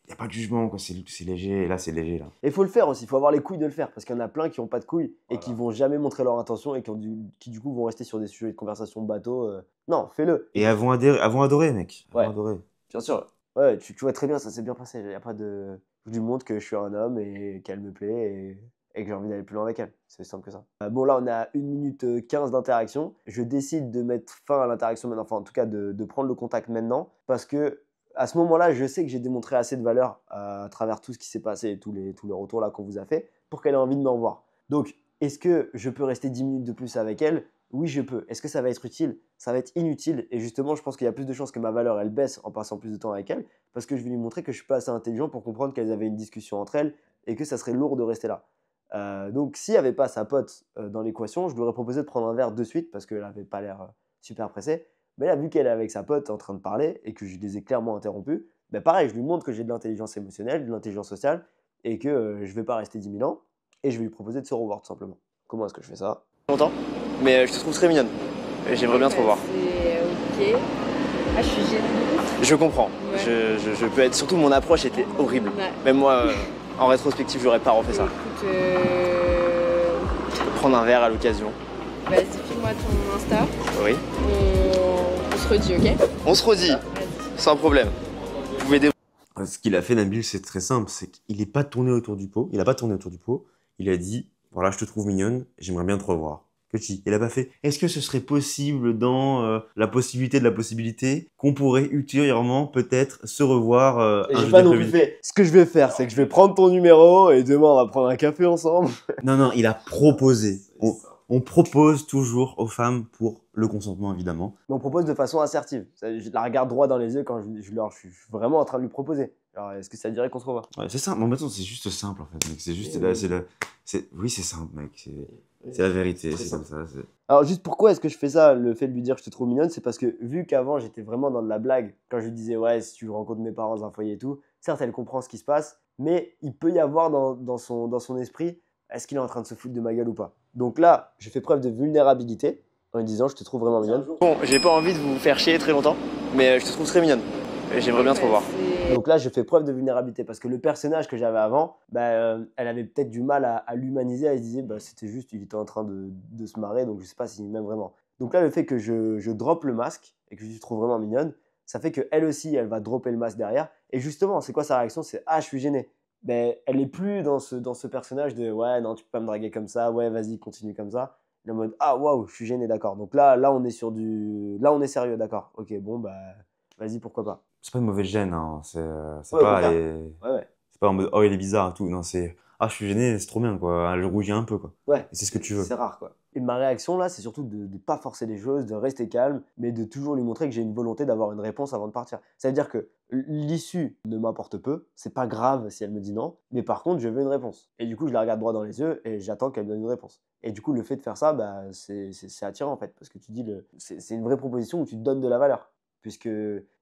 y a pas de jugement, quoi. C'est léger. Et là, c'est léger, là. Et il faut le faire aussi, il faut avoir les couilles de le faire parce qu'il y en a plein qui n'ont pas de couilles et qui vont jamais montrer leur intention et qui du coup vont rester sur des sujets de conversation bateau. Non, fais-le. Et elles vont adorer, mec. Elles Ouais. vont adorer. Bien sûr. Ouais, tu vois très bien, ça s'est bien passé. Y a pas de... Je lui montre que je suis un homme et qu'elle me plaît et que j'ai envie d'aller plus loin avec elle. C'est simple que ça. Bon, là, on a 1 minute 15 d'interaction. Je décide de mettre fin à l'interaction maintenant, enfin en tout cas de prendre le contact maintenant parce que à ce moment-là, je sais que j'ai démontré assez de valeur à travers tout ce qui s'est passé et tous les retours là qu'on vous a fait pour qu'elle ait envie de me revoir. Donc, est-ce que je peux rester 10 minutes de plus avec elle? Oui, je peux. Est-ce que ça va être utile? Ça va être inutile. Et justement, je pense qu'il y a plus de chances que ma valeur, elle baisse en passant plus de temps avec elle parce que je vais lui montrer que je suis pas assez intelligent pour comprendre qu'elles avaient une discussion entre elles et que ça serait lourd de rester là. Donc, s'il n'y avait pas sa pote dans l'équation, je lui aurais proposé de prendre un verre de suite parce qu'elle n'avait pas l'air super pressée. Mais là, vu qu'elle est avec sa pote en train de parler et que je les ai clairement interrompus, ben pareil, je lui montre que j'ai de l'intelligence émotionnelle, de l'intelligence sociale et que je ne vais pas rester 10 000 ans et je vais lui proposer de se revoir tout simplement. Comment est-ce que je fais ça? Longtemps, mais je te trouve très mignonne. Et j'aimerais bien te revoir. C'est ok. Ah, je suis gênée. Je comprends. Ouais. Je peux être. Surtout, mon approche était horrible. Ouais. Même moi, en rétrospective, j'aurais pas refait ça. Écoute, Je peux prendre un verre à l'occasion. vas-y, file-moi ton Insta. Oui. On se redit, ok? On se redit, Vas-y. sans problème. Vous pouvez Ce qu'il a fait, Nabil, c'est très simple. C'est qu'il n'est pas tourné autour du pot. Il n'a pas tourné autour du pot. Il a dit, voilà, je te trouve mignonne, j'aimerais bien te revoir. Petit. Il a pas fait, est-ce que ce serait possible dans la possibilité de la possibilité qu'on pourrait ultérieurement peut-être se revoir Et un j'ai jeudi pas non plus après-midi. fait. Ce que je vais faire, c'est que je vais prendre ton numéro et demain on va prendre un café ensemble. Non, il a proposé. On propose toujours aux femmes pour le consentement, évidemment. Mais on propose de façon assertive. Je la regarde droit dans les yeux quand je suis vraiment en train de lui proposer. Alors, est-ce que ça dirait qu'on se revoit? Ouais, c'est ça. Mais en même temps, c'est juste simple, en fait, mec. C'est juste, oui, c'est simple, mec. C'est la vérité. C'est comme ça. Alors juste pourquoi est-ce que je fais ça, le fait de lui dire je te trouve mignonne, c'est parce que vu qu'avant j'étais vraiment dans de la blague, quand je lui disais ouais si tu rencontres mes parents dans un foyer et tout, certes elle comprend ce qui se passe, mais il peut y avoir dans son esprit, est-ce qu'il est en train de se foutre de ma gueule ou pas? Donc là, je fais preuve de vulnérabilité en lui disant je te trouve vraiment mignonne. Bon, j'ai pas envie de vous faire chier très longtemps, mais je te trouve très mignonne. Et j'aimerais bien te revoir. Donc là, je fais preuve de vulnérabilité parce que le personnage que j'avais avant, elle avait peut-être du mal à l'humaniser. Elle se disait, c'était juste, il était en train de se marrer, donc je sais pas s'il m'aime vraiment. Donc là, le fait que je drop le masque et que je lui trouve vraiment mignonne, ça fait qu'elle aussi, elle va dropper le masque derrière. Et justement, c'est quoi sa réaction? C'est ah, je suis gêné. ben, elle est plus dans ce personnage de ouais, non, tu peux pas me draguer comme ça, ouais, vas-y, continue comme ça. Elle est en mode ah, waouh, je suis gêné, d'accord. Donc là, on est sur du. Là, on est sérieux, d'accord. Ok, bon, bah, vas-y, pourquoi pas. C'est pas une mauvaise gêne, hein. C'est Ouais, au pas contraire. les- Ouais. c'est pas en mode oh il est bizarre et tout. Non, c'est ah je suis gêné, c'est trop bien quoi. Elle rougit un peu quoi. Ouais, Et c'est ce que tu veux. c'est rare quoi. Et ma réaction là, c'est surtout de ne pas forcer les choses, de rester calme, mais de toujours lui montrer que j'ai une volonté d'avoir une réponse avant de partir. Ça veut dire que l'issue ne m'importe peu, c'est pas grave si elle me dit non, mais par contre, je veux une réponse. Et du coup, je la regarde droit dans les yeux et j'attends qu'elle me donne une réponse. Et du coup, le fait de faire ça, bah, c'est attirant en fait, parce que tu dis, c'est une vraie proposition où tu te donnes de la valeur. Puisque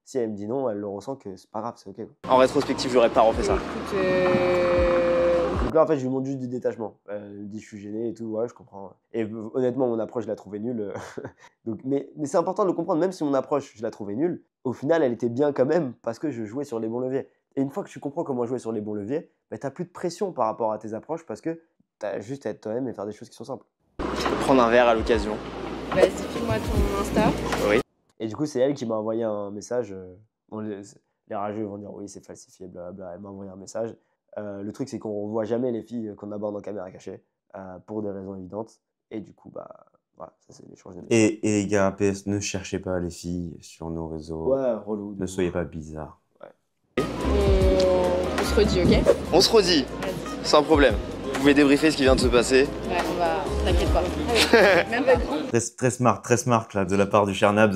si elle me dit non, elle le ressent que c'est pas grave, c'est ok quoi. En rétrospective, j'aurais pas refait ça. Écoute, Donc là, en fait, je lui montre juste du détachement. Elle me dit, je suis gêné et tout, ouais, je comprends. Et honnêtement, mon approche, je la trouvais nulle. Donc, mais c'est important de le comprendre, même si mon approche, je la trouvais nulle, au final, elle était bien quand même parce que je jouais sur les bons leviers. Et une fois que tu comprends comment jouer sur les bons leviers, bah, tu n'as plus de pression par rapport à tes approches parce que tu as juste à être toi-même et faire des choses qui sont simples. Je peux prendre un verre à l'occasion. vas-y, file-moi ton Insta. Et du coup, c'est elle qui m'a envoyé un message. Bon, les rageux vont dire oui, c'est falsifié, blablabla. Elle m'a envoyé un message. Le truc, c'est qu'on ne revoit jamais les filles qu'on aborde en caméra cachée pour des raisons évidentes. Et du coup, bah, voilà, ça c'est l'échange de messages. Et les gars, PS, ne cherchez pas les filles sur nos réseaux. Ouais, relou. Ne soyez pas bizarres. On se redit, ok? On se redit, Vas-y. sans problème. Vous pouvez débriefer ce qui vient de se passer. Ouais, on va. T'inquiète pas. Même pas. Très smart là, de la part du cher Nabs.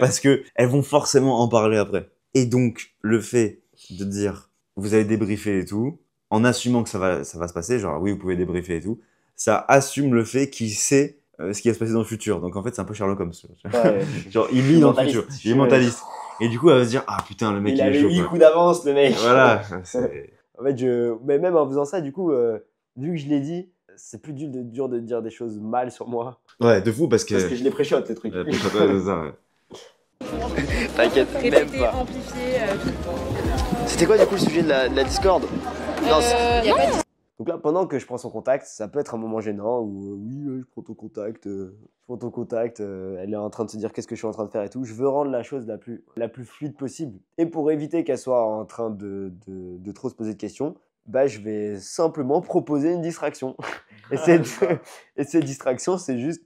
Parce que elles vont forcément en parler après. Et donc, le fait de dire, vous avez débriefé et tout, en assumant que ça va se passer, genre oui, vous pouvez débriefer et tout, ça assume le fait qu'il sait ce qui va se passer dans le futur. Donc en fait, c'est un peu Sherlock Holmes. Ouais. Genre, il lit dans le Mentaliste. futur. Il est mentaliste. Et du coup, elle va se dire, ah putain, le mec, Il il est avait chaud. 8 quoi. coups d'avance, le mec. Voilà. c'est- En fait, mais même en faisant ça, du coup, vu que je l'ai dit, c'est plus dur de dire des choses mal sur moi. Ouais, de fou parce que. Parce que je les préchote, les trucs. Ouais, c'est ça, ouais. T'inquiète, même Répéter, pas. amplifier. C'était quoi du coup le sujet de la Discord? Non, Y a pas de Donc là, pendant que je prends son contact, ça peut être un moment gênant où oui, je prends ton contact, elle est en train de se dire qu'est-ce que je suis en train de faire et tout. Je veux rendre la chose la plus fluide possible. Et pour éviter qu'elle soit en train de trop se poser de questions, bah, je vais simplement proposer une distraction. Et cette distraction, c'est juste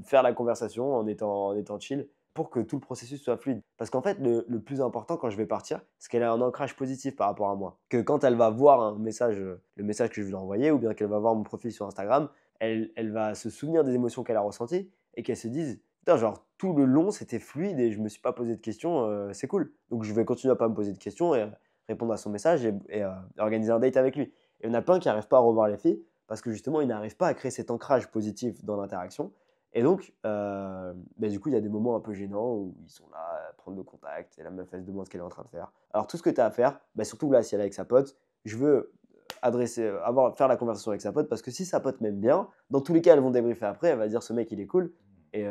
faire la conversation en étant chill pour que tout le processus soit fluide. Parce qu'en fait, le plus important quand je vais partir, c'est qu'elle ait un ancrage positif par rapport à moi. Que quand elle va voir un message, le message que je lui ai envoyé, ou bien qu'elle va voir mon profil sur Instagram, elle va se souvenir des émotions qu'elle a ressenties et qu'elle se dise putain, genre tout le long c'était fluide et je me suis pas posé de questions, c'est cool. Donc je vais continuer à pas me poser de questions et répondre à son message et organiser un date avec lui. Et il y en a plein qui n'arrivent pas à revoir les filles parce que justement ils n'arrivent pas à créer cet ancrage positif dans l'interaction. Et donc, du coup, il y a des moments un peu gênants où ils sont là à prendre le contact et la meuf elle se demande ce qu'elle est en train de faire. Alors tout ce que tu as à faire, surtout là si elle est avec sa pote, je veux faire la conversation avec sa pote parce que si sa pote m'aime bien, dans tous les cas elles vont débriefer après, elle va dire ce mec il est cool et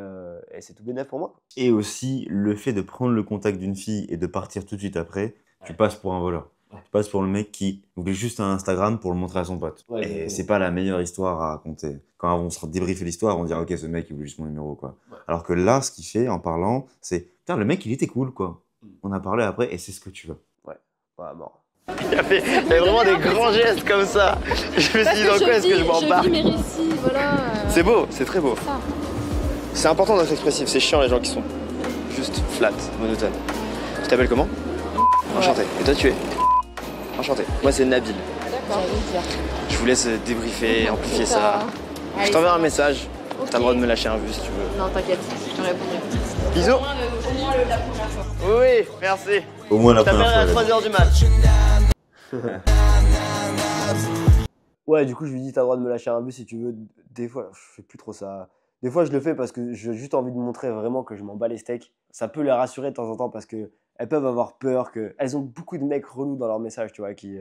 c'est tout bénef pour moi. Et aussi, le fait de prendre le contact d'une fille et de partir tout de suite après, tu passes pour un voleur. Tu passes pour le mec qui oublie juste un Instagram pour le montrer à son pote. Ouais, et exactement. c'est pas la meilleure histoire à raconter. Quand on sera débriefer l'histoire, on dira ok, ce mec il voulait juste mon numéro quoi. Ouais. Alors que là, ce qu'il fait en parlant, c'est putain, le mec il était cool quoi. On a parlé après et c'est ce que tu veux. Ouais, mort. il a fait vraiment des grands gestes comme ça. Je me suis dit dans quoi est-ce que je m'embarque? Je vis mes récits, voilà. C'est beau, c'est très beau. ça. C'est important d'être expressif, c'est chiant les gens qui sont juste flat, monotones. Tu t'appelles comment? Enchanté. Et toi tu es? Enchanté. Moi c'est Nabil. D'accord. Je vous laisse débriefer, amplifier ça. Je t'enverrai un message. Ok. T'as le droit de me lâcher un vu si tu veux. Non, t'inquiète, je te répondrai. Bisous. Au moins la première fois. Oui, merci. Au moins la Je t'appellerai première à fois. 3h du mat. Ouais, du coup, je lui dis, t'as le droit de me lâcher un but si tu veux. Des fois, je fais plus trop ça. Des fois, je le fais parce que j'ai juste envie de montrer vraiment que je m'en bats les steaks. Ça peut les rassurer de temps en temps parce que elles peuvent avoir peur que. Elles ont beaucoup de mecs relous dans leurs messages, tu vois, qui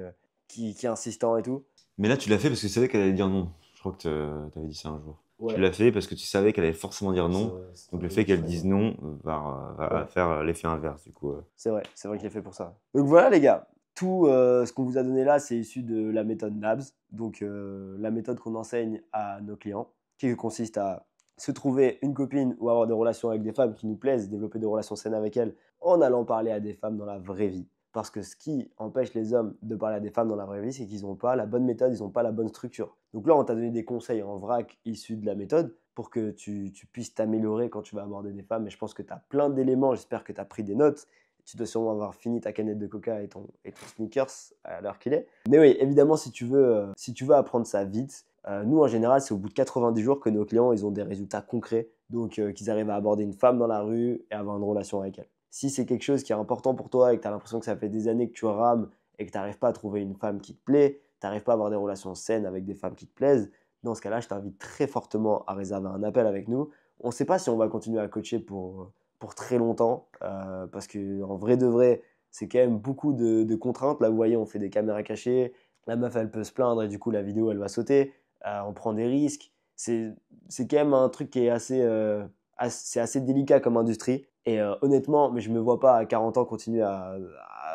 insistants et tout. Mais là, tu l'as fait parce que tu savais qu'elle allait dire non. Je crois que tu avais dit ça un jour. Tu l'as fait parce que tu savais qu'elle allait forcément dire non. Donc le fait qu'elle dise non va faire l'effet inverse du coup. C'est vrai que je l'ai fait pour ça. Donc voilà les gars, tout ce qu'on vous a donné là, c'est issu de la méthode NABS, donc la méthode qu'on enseigne à nos clients, qui consiste à se trouver une copine ou avoir des relations avec des femmes qui nous plaisent, développer des relations saines avec elles en allant parler à des femmes dans la vraie vie. Parce que ce qui empêche les hommes de parler à des femmes dans la vraie vie, c'est qu'ils n'ont pas la bonne méthode, ils n'ont pas la bonne structure. Donc là, on t'a donné des conseils en vrac issus de la méthode pour que tu puisses t'améliorer quand tu vas aborder des femmes. Et je pense que tu as plein d'éléments, j'espère que tu as pris des notes. Tu dois sûrement avoir fini ta canette de coca et ton sneakers à l'heure qu'il est. Mais oui, évidemment, si tu veux apprendre ça vite, nous, en général, c'est au bout de 90 jours que nos clients ils ont des résultats concrets. Donc, qu'ils arrivent à aborder une femme dans la rue et avoir une relation avec elle. Si c'est quelque chose qui est important pour toi et que tu as l'impression que ça fait des années que tu rames et que tu n'arrives pas à trouver une femme qui te plaît, tu n'arrives pas à avoir des relations saines avec des femmes qui te plaisent, dans ce cas-là, je t'invite très fortement à réserver un appel avec nous. On ne sait pas si on va continuer à coacher pour très longtemps parce qu'en vrai de vrai, c'est quand même beaucoup de contraintes. Là, vous voyez, on fait des caméras cachées, la meuf, elle peut se plaindre et du coup, la vidéo, elle va sauter. On prend des risques. C'est quand même un truc qui est assez délicat comme industrie. Et honnêtement, mais je ne me vois pas à 40 ans continuer à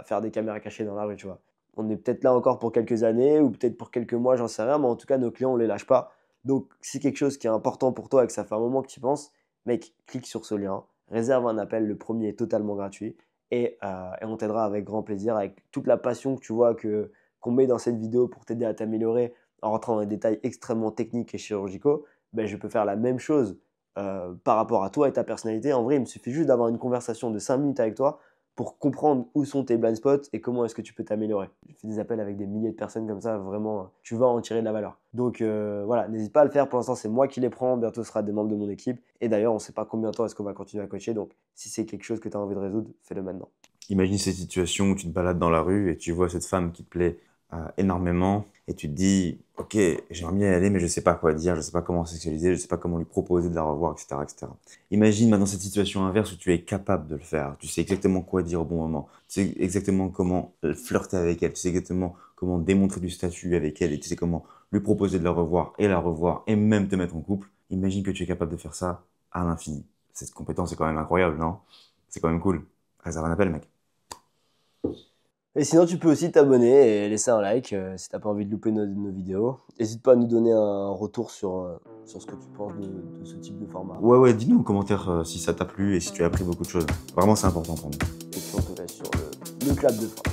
faire des caméras cachées dans la rue, tu vois. On est peut-être là encore pour quelques années ou peut-être pour quelques mois, j'en sais rien, mais en tout cas, nos clients, on ne les lâche pas. Donc, si c'est quelque chose qui est important pour toi et que ça fait un moment que tu y penses, mec, clique sur ce lien, réserve un appel, le premier est totalement gratuit et on t'aidera avec grand plaisir, avec toute la passion que tu vois qu'on met dans cette vidéo pour t'aider à t'améliorer en rentrant dans des détails extrêmement techniques et chirurgicaux. Ben, je peux faire la même chose par rapport à toi et ta personnalité. En vrai, il me suffit juste d'avoir une conversation de 5 minutes avec toi pour comprendre où sont tes blind spots et comment est-ce que tu peux t'améliorer. Je fais des appels avec des milliers de personnes comme ça, vraiment, tu vas en tirer de la valeur. Donc voilà, n'hésite pas à le faire. Pour l'instant, c'est moi qui les prends. Bientôt, ce sera des membres de mon équipe. Et d'ailleurs, on ne sait pas combien de temps est-ce qu'on va continuer à coacher. Donc, si c'est quelque chose que tu as envie de résoudre, fais-le maintenant. Imagine cette situation où tu te balades dans la rue et tu vois cette femme qui te plaît énormément et tu te dis « Ok, j'aimerais bien y aller, mais je ne sais pas quoi dire, je ne sais pas comment sexualiser, je ne sais pas comment lui proposer de la revoir, etc. etc. » Imagine maintenant cette situation inverse où tu es capable de le faire. Tu sais exactement quoi dire au bon moment. Tu sais exactement comment flirter avec elle. Tu sais exactement comment démontrer du statut avec elle. Et tu sais comment lui proposer de la revoir et même te mettre en couple. Imagine que tu es capable de faire ça à l'infini. Cette compétence est quand même incroyable, non? C'est quand même cool. Réserve un appel, mec. Et sinon, tu peux aussi t'abonner et laisser un like si t'as pas envie de louper nos vidéos. N'hésite pas à nous donner un retour sur ce que tu penses de ce type de format. Ouais, dis-nous en commentaire si ça t'a plu et si tu as appris beaucoup de choses. Vraiment, c'est important pour nous. Et puis on te laisse sur le clap de fin.